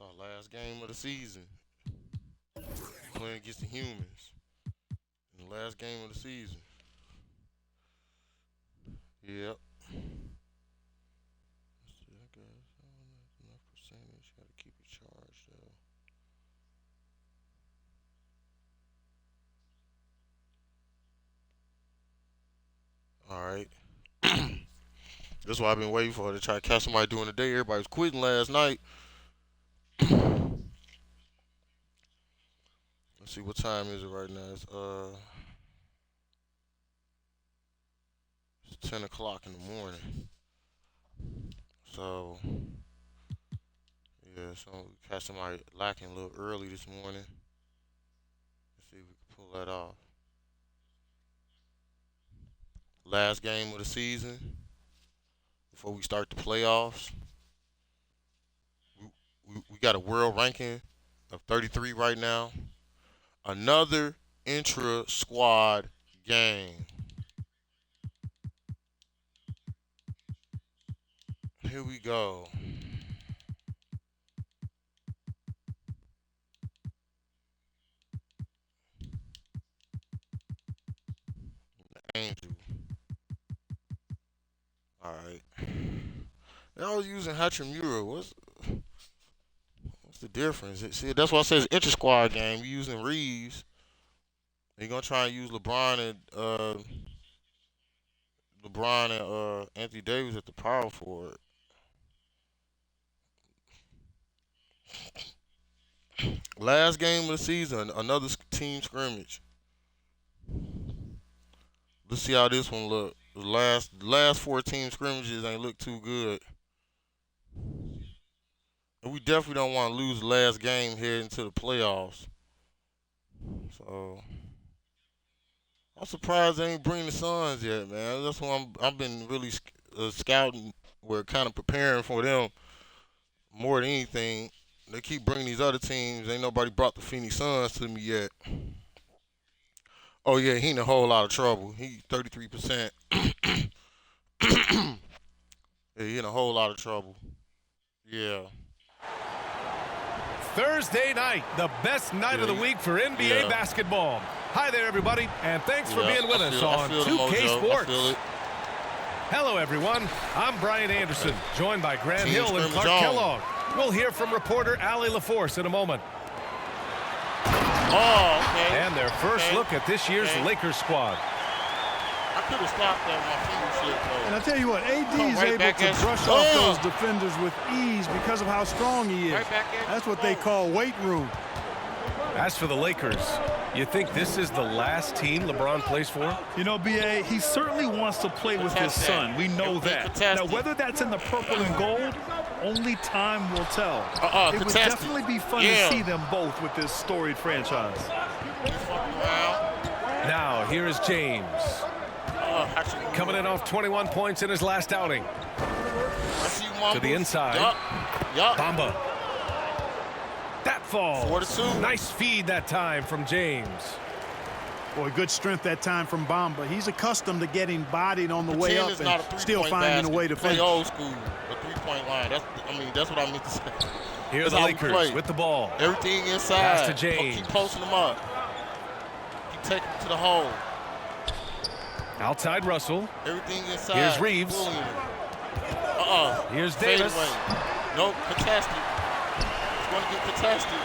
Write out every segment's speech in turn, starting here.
our last game of the season. Playing against the humans. In the last game of the season. Yep. Let's see, I guess enough percentage. Gotta keep it charged though. Alright. That's what I've been waiting for, to try to catch somebody during the day. Everybody was quitting last night. Let's see, what time is it right now? It's 10 o'clock in the morning. So, yeah, so we catch somebody lacking a little early this morning. Let's see if we can pull that off. Last game of the season before we start the playoffs. We got a world ranking of 33 right now. Another intra-squad game. Here we go. Angel. All right. They're all using Intramural. What's the difference? See, that's why I say it's inter-squad game. You're using Reeves. You're gonna try and use LeBron and Anthony Davis at the power forward. Last game of the season, another team scrimmage. Let's see how this one look. The last 4 team scrimmages ain't look too good. And we definitely don't want to lose the last game heading into the playoffs. So I'm surprised they ain't bring the Suns yet, man. That's why I've been really scouting. We're kind of preparing for them more than anything. They keep bringing these other teams. Ain't nobody brought the Phoenix Suns to me yet. Oh yeah, he in a whole lot of trouble. He 33%. Yeah, he in a whole lot of trouble. Yeah. Thursday night, the best night of the week for NBA basketball. Hi there, everybody, and thanks for being with us on 2K Sports. Hello, everyone. I'm Brian Anderson, joined by Grant Hill and Clark Kellogg. We'll hear from reporter Allie LaForce in a moment. Oh, okay. And their first look at this year's Lakers squad. I could have stopped that with my finger slip, though. And I tell you what, AD is able to brush off those defenders with ease because of how strong he is. That's what they call weight room. As for the Lakers, you think this is the last team LeBron plays for? You know, B.A., he certainly wants to play with his son. We know that. Now, whether that's in the purple and gold, only time will tell. It would definitely be fun to see them both with this storied franchise. Now, here is James. Coming in off 21 points in his last outing. To the inside. Bamba. That falls. 4-2. Nice feed that time from James. Boy, good strength that time from Bamba. He's accustomed to getting bodied on the way up and still finding a way to finish. Play old school, a three-point line. That's what I meant to say. Here are the Lakers with the ball. Everything inside. Pass to James. Keep posting them up. Keep taking them to the hole. Outside Russell. Everything inside. Here's Reeves. Here's Davis. Nope, contested. It's going to get contested.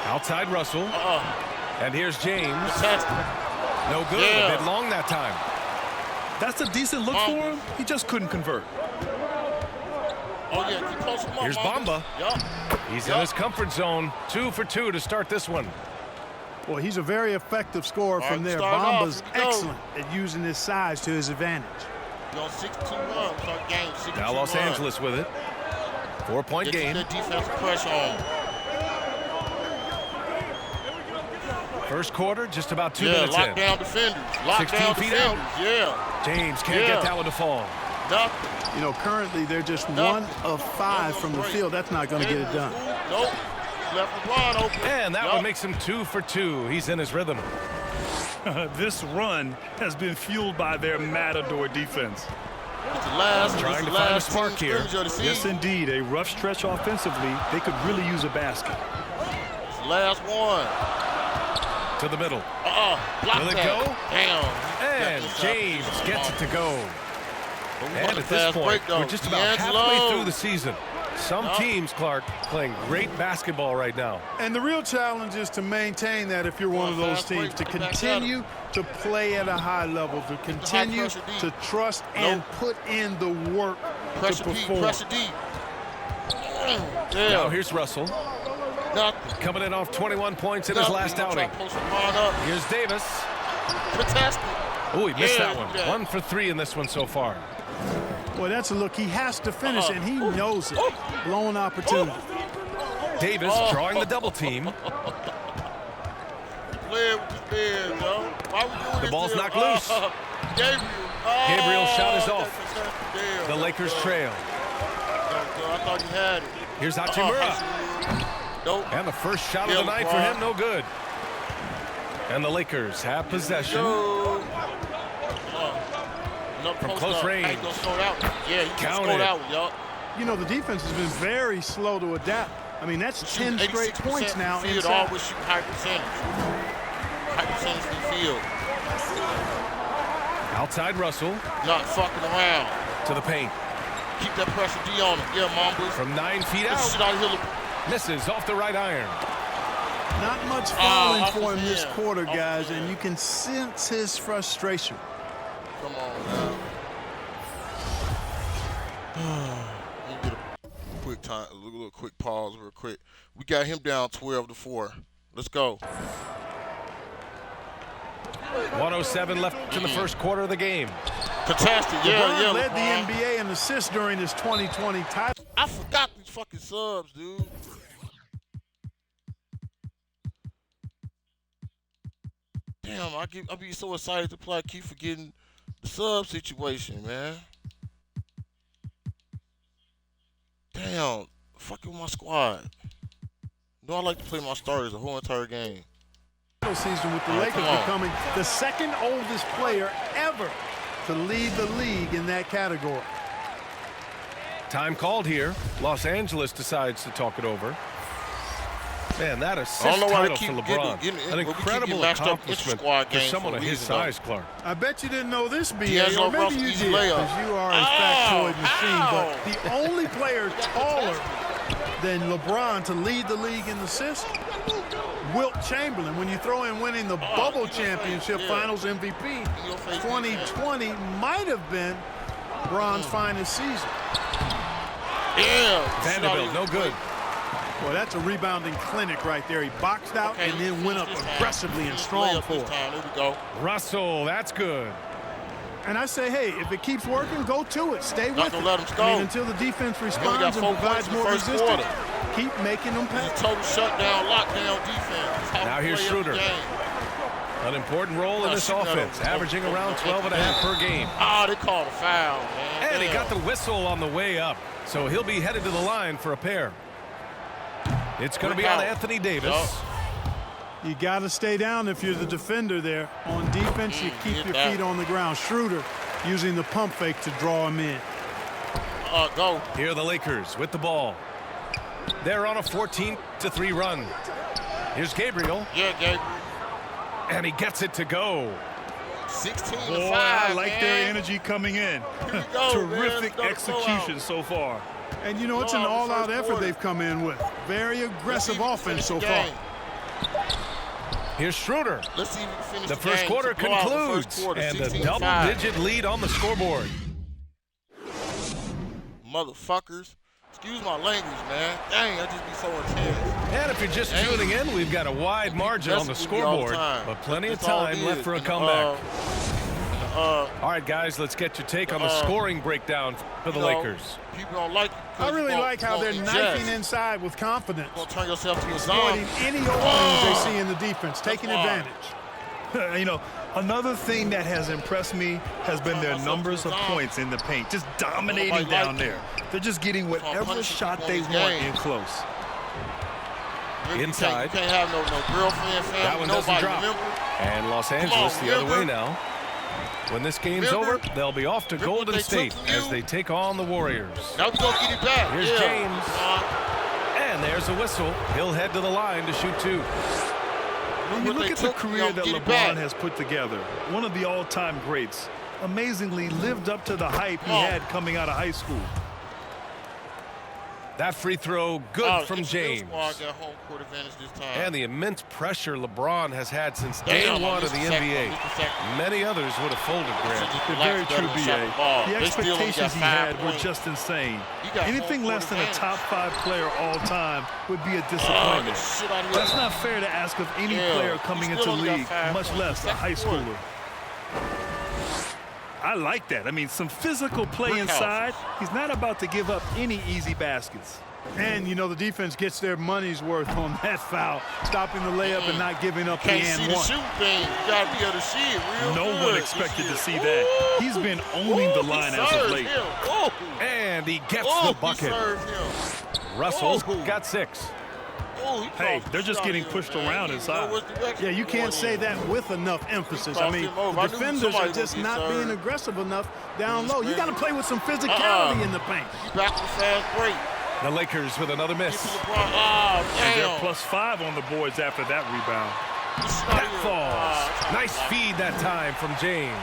Outside Russell. And here's James. Contested. No good. A bit long that time. That's a decent look for him. He just couldn't convert. Oh, yeah, keep posting them up. Here's Bamba. He's in his comfort zone. 2 for 2 to start this one. Well, he's a very effective scorer from there. Bamba's excellent at using his size to his advantage. 6-2 run, start game 6-2 now Los Angeles with it. 4-point game. Get defensive pressure on. First quarter, just about 2 minutes lock in. Down defenders. Lock 16 down feet defenders. out. James can't get that one to fall. Nothing. You know, currently they're just 1 of 5 from the field. That's not going to get it done. Nope. Left LeBron open. And that one makes him 2 for 2. He's in his rhythm. This run has been fueled by their Matador defense. It's a Trying to find a spark here. Yes, indeed. A rough stretch offensively. They could really use a basket. Last one. To the middle. Will it go? Damn. And James gets it to go. And at this point, we're just about halfway through the season. Some teams, Clark, playing great basketball right now. And the real challenge is to maintain that if you're one of those teams, to continue to play at a high level, to continue to trust and put in the work to perform. Pressure D. Now here's Russell. Coming in off 21 points in his last outing. Here's Davis. Fantastic. Oh, he missed that one. 1 for 3 in this one so far. Boy, that's a look. He has to finish, and he knows it. Blown opportunity. Davis drawing the double team. The ball's knocked loose. Gabriel's shot is off. The Lakers trail. I thought he had it. Here's Hachimura. And the first shot of the night for him, no good. And the Lakers have possession. From close range. Count it. You know, the defense has been very slow to adapt. I mean, that's 10 straight points now inside. Always shoot high percentage. High percentage from the field. Outside Russell. Not fucking around. To the paint. Keep that pressure D on him. Yeah, Mamba. From 9 feet out. Misses off the right iron. Not much falling for him this quarter, guys, and you can sense his frustration. Come on, man. Let me get a quick time, a little quick pause real quick. We got him down 12-4. Let's go. 107 left in the first quarter of the game. Fantastic, LeBron led the NBA in assists during his 2020 title. I forgot these fucking subs, dude. Damn, I be so excited to play. I keep forgetting the sub situation, man. Damn, fucking my squad. No, I like to play my starters the whole entire game. Season with the Lakers becoming the second oldest player ever to lead the league in that category. Time called here. Los Angeles decides to talk it over. Man, that assist title for LeBron. An incredible accomplishment for someone of his size, Clark. I bet you didn't know this, B.A., or maybe you did, because you are a factoid machine. But the only player taller than LeBron to lead the league in assists, Wilt Chamberlain. When you throw in winning the Bubble Championship Finals MVP, 2020 might have been LeBron's finest season. Vanderbilt, no good. Well, that's a rebounding clinic right there. He boxed out and then went up aggressively and strong for it. There we go. Russell, that's good. And I say, hey, if it keeps working, go to it. Stay with it. Let him go. I mean, until the defense responds and provides more resistance, keep making them pay. Total shutdown, lockdown defense. Now here's Schroeder. An important role in this offense, averaging around 12.5 per game. They called a foul, man. And he got the whistle on the way up, so he'll be headed to the line for a pair. It's going to be on Anthony Davis. You got to stay down if you're the defender there. On defense, you keep your feet on the ground. Schroeder using the pump fake to draw him in. Go. Here are the Lakers with the ball. They're on a 14-3 run. Here's Gabriel. Yeah, Gabriel. And he gets it to go. 16-5. Boy, I like their energy coming in. Terrific man. execution so far. And, you know, it's an all-out effort they've come in with. Very aggressive offense so far. Here's Schroeder. Let's see if we can finish the first quarter concludes, and the double-digit lead on the scoreboard. Motherfuckers. Excuse my language, man. Dang, I just be so intense. And if you're just tuning in, we've got a wide margin on the scoreboard, but plenty of time left for a comeback. All right, guys, let's get your take on the scoring breakdown for the Lakers. People don't like it. I really like how they're knifing inside with confidence. Turn yourself to a exploiting any openings they see in the defense, taking advantage. You know, another thing that has impressed me has been their numbers of points in the paint, just dominating down there. They're just getting whatever shot they want in close. Inside. You can't have no girlfriend, family, that one doesn't drop. Remember? And Los Angeles the other way now. When this game's over, they'll be off to Golden State as they take on the Warriors. Now we go get it back. Here's James. And there's a whistle. He'll head to the line to shoot 2. When you look at the career that LeBron has put together, one of the all-time greats, amazingly lived up to the hype he had coming out of high school. That free throw, good from James. Got home court advantage this time. And the immense pressure LeBron has had since day one of the NBA. Many others would have folded, Grant. Very true, B.A. The expectations he had were just insane. Anything less than a top 5 player all time would be a disappointment. That's not fair to ask of any player coming into the league, much less a high schooler. I like that. I mean, some physical play inside. He's not about to give up any easy baskets. And, you know, the defense gets their money's worth on that foul, stopping the layup and not giving up the and one. Shoot thing. You got to be able to see it real No good one expected to see that. He's been owning the line as of late. And he gets the bucket. Russell got 6. Hey, they're just getting pushed around inside. Yeah, you can't say that with enough emphasis. I mean, the defenders are just not being aggressive enough down low. You got to play with some physicality in the paint. Back to fast break. The Lakers with another miss. And they're +5 on the boards after that rebound. That falls. Nice feed that time from James.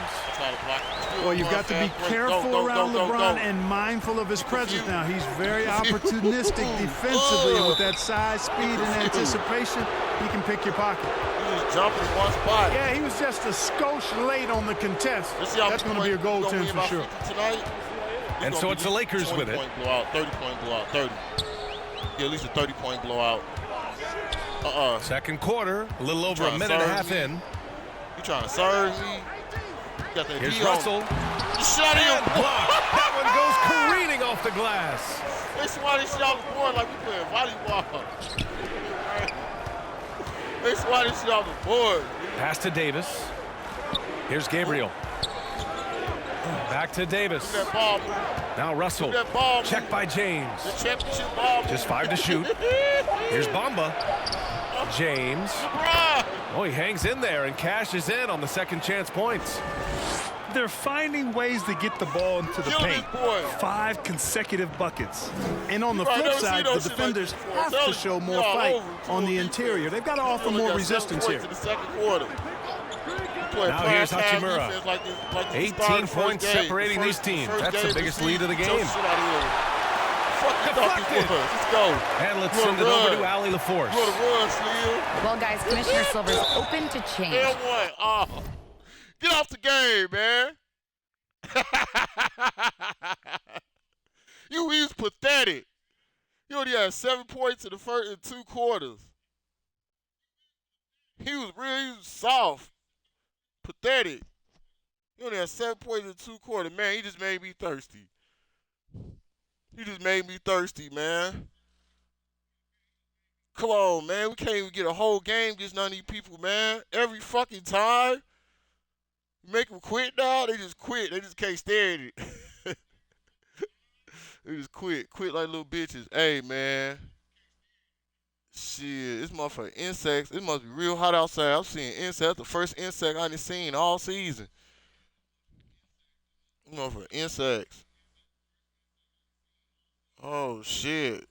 Well, you've got to be careful around LeBron and mindful of his presence now. He's very opportunistic defensively, and with that size, speed, and anticipation, he can pick your pocket. He was jumping in one spot. Yeah, he was just a skosh late on the contest. That's going to be a goaltend for sure. And so it's the Lakers with it. 30-point blowout, 30. Yeah, at least a 30-point blowout. Second quarter, a little over a minute and a half in. You trying to serve me? Here's Russell. Shot him. That one goes careening off the glass. They swatted shit off the board like we playing volleyball. They swatted shit off the board. Pass to Davis. Here's Gabriel. Back to Davis. Now Russell. Check by James. Just 5 to shoot. Here's Bamba. James. Oh, he hangs in there and cashes in on the second chance points. They're finding ways to get the ball into the paint. 5 consecutive buckets. And on the flip side, the defenders have to show more fight on the interior. They've got to offer more resistance here. Now here's Hachimura. 18 points separating these teams. That's the biggest lead of the game. Let's go. And let's send it over to Allie LaForce. Well, guys, Commissioner Silver's open to change. Get off the game, man. He was pathetic. He only had 7 points in the first 2 quarters. He was soft. Pathetic. He only had 7 points in 2 quarters. Man, he just made me thirsty. You just made me thirsty, man. Come on, man. We can't even get a whole game against none of these people, man. Every fucking time. You make them quit now, they just quit. They just can't stand it. They just quit. Quit like little bitches. Hey, man. Shit, this motherfucker insects. It must be real hot outside. I'm seeing insects. The first insect I done seen all season. This motherfucker insects. Oh, shit.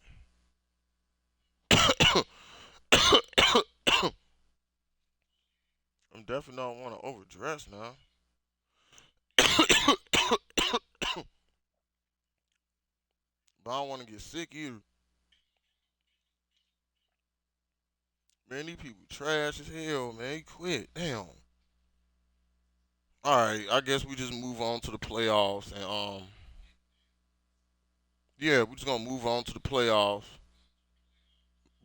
I'm definitely don't want to overdress now. But I don't want to get sick either. Man, these people trash as hell, man. He quit. Damn. All right, I guess we just move on to the playoffs. And, yeah, we're just going to move on to the playoffs.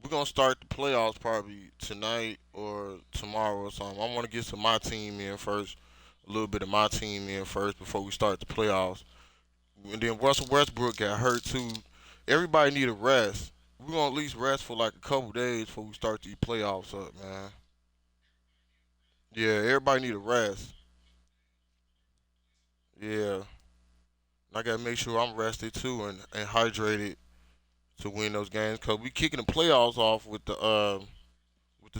We're going to start the playoffs probably tonight or tomorrow or something. I want to get some of my team in first, a little bit of my team in first before we start the playoffs. And then Russell Westbrook got hurt too. Everybody need a rest. We're going to at least rest for like a couple days before we start these playoffs up, man. Yeah, everybody need a rest. Yeah. I got to make sure I'm rested too and hydrated to win those games, because we kicking the playoffs off with the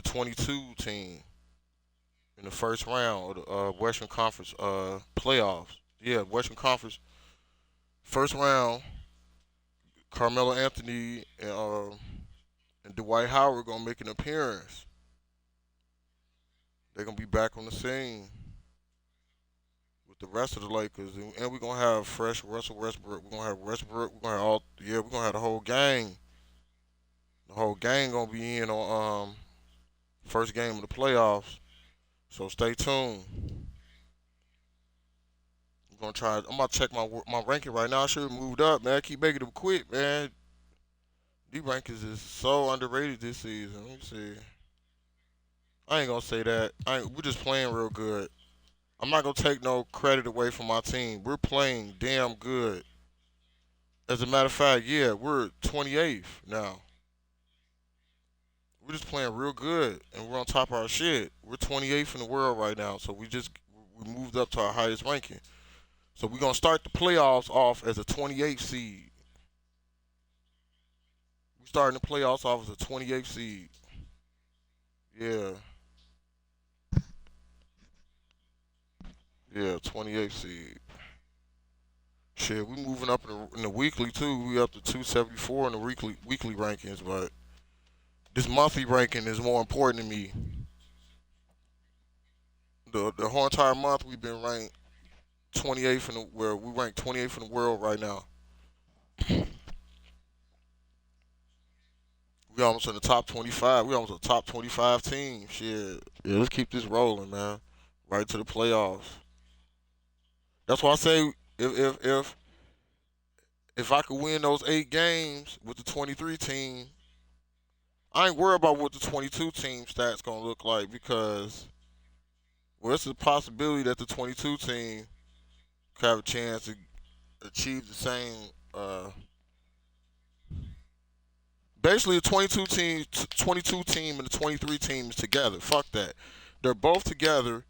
22 team. in the first round of the Western Conference playoffs. Yeah, Western Conference first round. Carmelo Anthony and Dwight Howard gonna make an appearance. They're gonna be back on the scene with the rest of the Lakers, and we're gonna have fresh Russell Westbrook. We're gonna have Westbrook. We're gonna have we're gonna have the whole gang. The whole gang gonna be in on first game of the playoffs. So stay tuned. I'm gonna try. I'm about to check my ranking right now. I should have moved up, man. I keep making them quit, man. These rankings is so underrated this season. Let me see. I ain't gonna say that. We're just playing real good. I'm not gonna take no credit away from my team. We're playing damn good. As a matter of fact, yeah, we're 28th now. We're just playing real good, and we're on top of our shit. We're 28th in the world right now, so we moved up to our highest ranking. So we're gonna start the playoffs off as a 28th seed. We're starting the playoffs off as a 28th seed. Yeah. Yeah, 28th seed. Shit, we moving up in the weekly too. We up to 274 in the weekly rankings, but this monthly ranking is more important to me. The whole entire month we've been ranked 28th where we rank 28th in the world right now. We almost in the top 25. We almost a top 25 team. Shit. Yeah, let's keep this rolling, man. Right to the playoffs. That's why I say if I could win those 8 games with the 23 team, I ain't worried about what the 22 team stats gonna look like because it's a possibility that the 22 team could have a chance to achieve the same. Basically, the 22 team, and the 23 teams together. Fuck that. They're both together,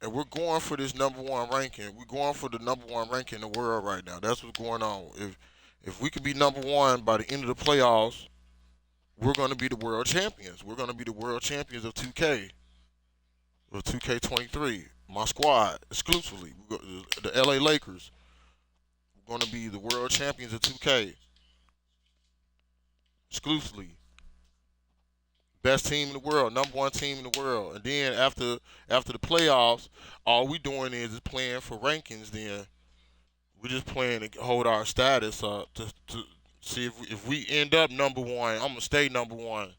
and we're going for this number one ranking. We're going for the number one ranking in the world right now. That's what's going on. If we could be number one by the end of the playoffs, we're going to be the world champions. We're going to be the world champions of 2K, or 2K23. My squad exclusively. The LA Lakers. We're going to be the world champions of 2K exclusively. Best team in the world, number one team in the world. And then after the playoffs, all we doing is playing for rankings. Then we're just playing to hold our status up to see if we end up number one. I'm gonna stay number one.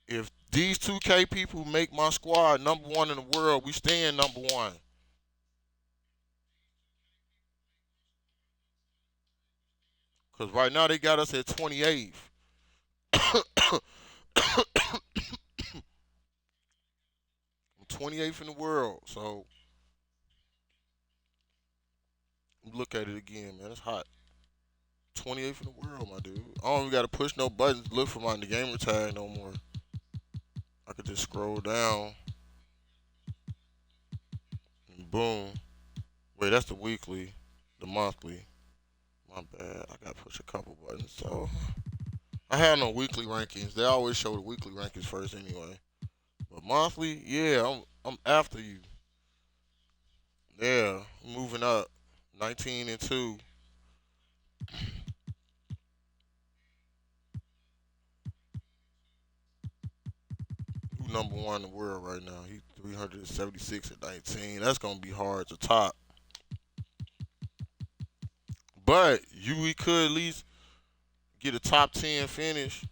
If these 2K people make my squad number one in the world, we staying number one. Cause right now they got us at 28th. 28th in the world. So look at it again, man. It's hot. 28th in the world, my dude. I don't even got to push no buttons to look for my gamer tag no more. I could just scroll down. And boom. Wait, that's the weekly. The monthly. My bad. I got to push a couple buttons. So I have no weekly rankings. They always show the weekly rankings first anyway. But monthly, yeah, I'm after you. Yeah, moving up. 19-2. Who number one in the world right now? He's 376 at 19. That's gonna be hard to top. But we could at least get a top 10 finish.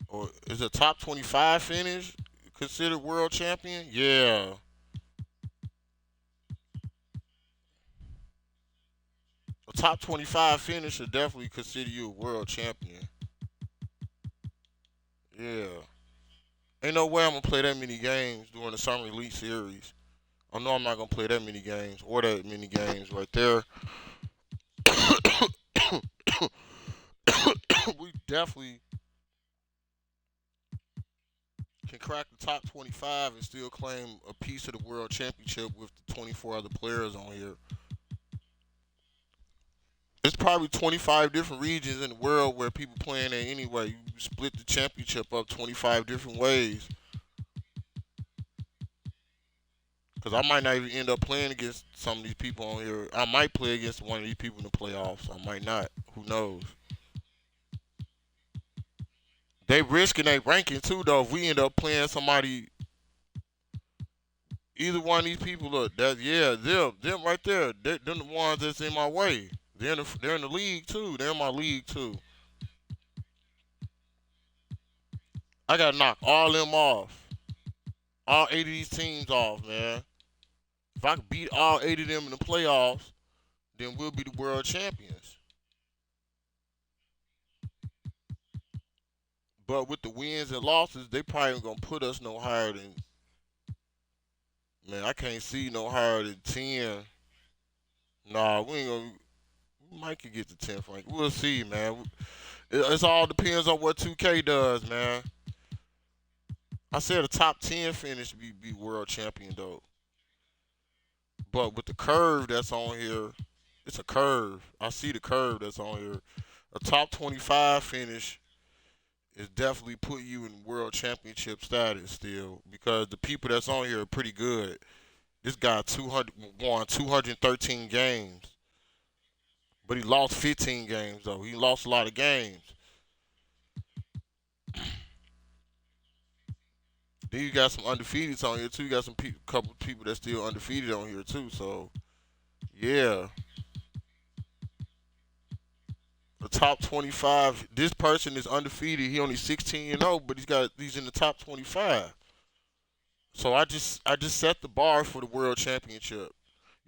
Or is a top 25 finish considered world champion? Yeah. A top 25 finish should definitely consider you a world champion. Yeah. Ain't no way I'm gonna play that many games during the Summer Elite Series. I know I'm not gonna play that many games or that many games right there. We definitely can crack the top 25 and still claim a piece of the world championship with the 24 other players on here. There's probably 25 different regions in the world where people playing at anyway. You split the championship up 25 different ways. Because I might not even end up playing against some of these people on here. I might play against one of these people in the playoffs. I might not. Who knows? They risking their ranking too, though. If we end up playing somebody, either one of these people, look, them right there, them the ones that's in my way. They're in the league too. They're in my league too. I gotta knock all them off. All 8 of these teams off, man. If I can beat all 8 of them in the playoffs, then we'll be the world champions. But with the wins and losses, they probably ain't gonna put us no higher than. Man, I can't see no higher than 10. Nah, we ain't gonna. We might could get to 10th rank. We'll see, man. It all depends on what 2K does, man. I said a top 10 finish be world champion though. But with the curve that's on here, it's a curve. I see the curve that's on here. A top 25 finish is definitely put you in world championship status still because the people that's on here are pretty good. This guy won 213 games, but he lost 15 games though. He lost a lot of games. Then you got some undefeateds on here too. You got some couple people that's still undefeated on here too. So yeah. The top 25. This person is undefeated. He only 16-0, but he's in the top 25. So I just set the bar for the world championship.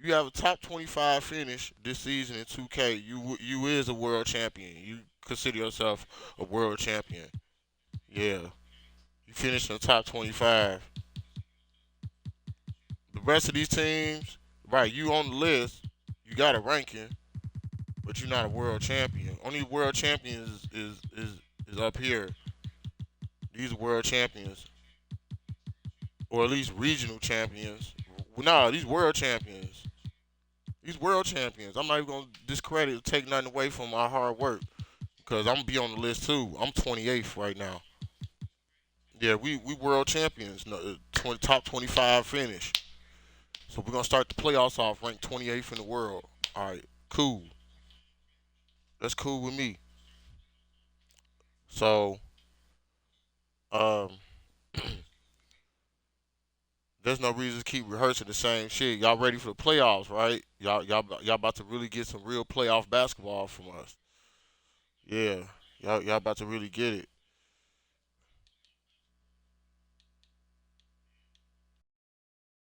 You have a top 25 finish this season in 2K. You is a world champion. You consider yourself a world champion. Yeah. You finished in the top 25. The rest of these teams, right? You on the list. You got a ranking. But you're not a world champion. Only world champions is up here. These are world champions. Or at least regional champions. Nah, these world champions. These world champions. I'm not even going to discredit or take nothing away from my hard work. Because I'm going to be on the list too. I'm 28th right now. Yeah, we world champions. Top 25 finish. So we're going to start the playoffs off ranked 28th in the world. All right, cool. That's cool with me. So, there's no reason to keep rehearsing the same shit. Y'all ready for the playoffs, right? Y'all about to really get some real playoff basketball from us. Yeah, y'all about to really get it.